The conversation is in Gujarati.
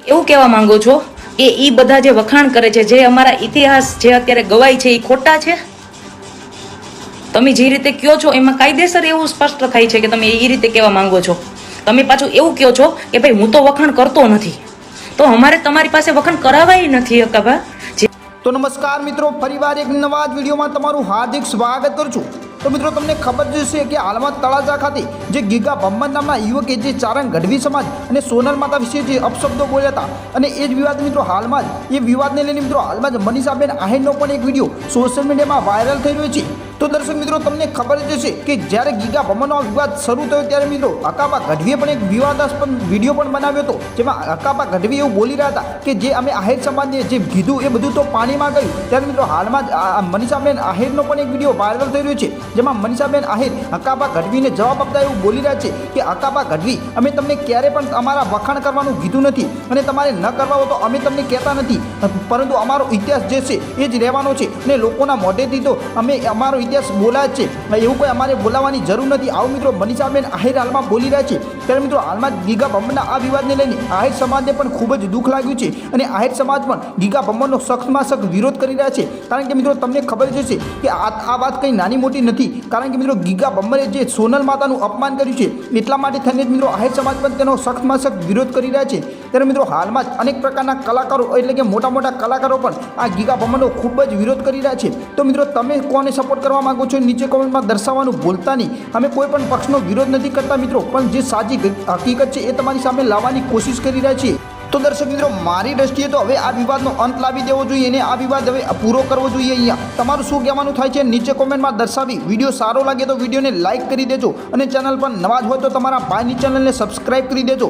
એવું કહેવા માંગો છો કે એ બધા જે વખાણ કરે છે, જે અમારા ઇતિહાસ જે અત્યારે ગવાય છે, એ ખોટા છે? તમે જે રીતે કહો છો એમાં કાયદેસર એવું સ્પષ્ટ થાય છે કે તમે એ રીતે કહેવા માંગો છો. તમે પાછું એવું કહો છો કે ભાઈ હું તો વખાણ કરતો નથી, તો અમારે તમારી પાસે વખાણ કરાવાય નથી હકાભા. તો નમસ્કાર મિત્રો, ફરીવાર એક નવા જ વિડીયોમાં તમારું હાર્દિક સ્વાગત કરું છું. તો મિત્રો, તમને ખબર જ હશે કે હાલમાં તળાજા ખાતે જે ગીગા ભમ્મદ નામના યુવકે જે ચારણ ગઢવી સમાજ અને સોનલ માતા વિશે જે અપશબ્દો બોલ્યા હતા, અને એ જ વિવાદ મિત્રો હાલમાં જ એ વિવાદને લઈને મિત્રો હાલમાં જ મનીષાબેન આહિરનો પણ એક વિડીયો સોશિયલ મીડિયામાં વાયરલ થઈ રહ્યો છે. તો દર્શક મિત્રો, તમને ખબર જ હશે કે જ્યારે ગીગા ભમ્મદનો વિવાદ શરૂ થયો ત્યારે મિત્રો હકાબા ગઢવીએ પણ એક વિવાદાસ્પદ વિડીયો પણ બનાવ્યો હતો, જેમાં હકાબા ગઢવી એવું બોલી રહ્યા હતા કે જે અમે આહિર સમાજને જે કીધું એ બધું તો પાણીમાં ગયું. ત્યારે મિત્રો હાલમાં જ મનીષાબેન આહિરનો પણ એક વિડીયો વાયરલ થઈ રહ્યો છે, જેમાં મનીષાબેન આહિર હકાબા ગઢવીને જવાબ આપતા એવું બોલી રહ્યા છે કે હકાબા ગઢવી, અમે તમને ક્યારે પણ અમારા વખાણ કરવાનું કીધું નથી, અને તમારે ન કરવા હોય તો અમે તમને કહેતા નથી, પરંતુ અમારો ઇતિહાસ જે છે એ જ રહેવાનો છે, અને લોકોના મોઢેથી તો અમે અમારો ઇતિહાસ બોલાય છે, એવું કોઈ અમારે બોલાવવાની જરૂર નથી. આવું મિત્રો મનીષાબેન આહિર હાલમાં બોલી રહ્યા છે. ત્યારે મિત્રો હાલમાં ગીગા ભમ્મદના આ વિવાદને લઈને આહિર સમાજને પણ ખૂબ જ દુઃખ લાગ્યું છે, અને આહિર સમાજ પણ ગીગા ભમ્મદનો સખ્તમાં સખ્ત વિરોધ કરી રહ્યા છે. કારણ કે મિત્રો તમને ખબર જ હશે કે આ વાત કંઈ નાની મોટી નથી, કારણ કે મિત્રો ગીગા ભમ્મદે જે સોનલ માતાનું અપમાન કર્યું છે, એટલા માટે થઈને મિત્રો આહિર સમાજ પણ તેનો સખ્તમાં સખ્ત વિરોધ કરી રહ્યા છે. ત્યારે મિત્રો હાલમાં જ અનેક પ્રકારના કલાકારો એટલે કે મોટા મોટા કલાકારો પણ આ ગીગા ભમ્મદનો ખૂબ જ વિરોધ કરી રહ્યા છે. તો મિત્રો તમે કોને સપોર્ટ કરવા માંગો છો નીચે કોમેન્ટમાં દર્શાવવાનું ભૂલતા નહીં. અમે કોઈ પણ પક્ષનો વિરોધ નથી કરતા મિત્રો, પણ જે સાચી હકીકત છે એ તમારી સામે લાવવાની કોશિશ કરી રહ્યા છીએ. તો દર્શક મિત્રો, મારી દ્રષ્ટિએ તો હવે આ વિવાદનો અંત લાવી દેવો જોઈએ અને આ વિવાદ હવે પૂરો કરવો જોઈએ. અહીંયા તમારું શું કહેવાનું થાય છે નીચે કોમેન્ટમાં દર્શાવી. વિડીયો સારો લાગે તો વિડીયોને લાઇક કરી દેજો, અને ચેનલ પર નવા જ હોય તો તમારા ભાઈની ચેનલને સબસ્ક્રાઇબ કરી દેજો.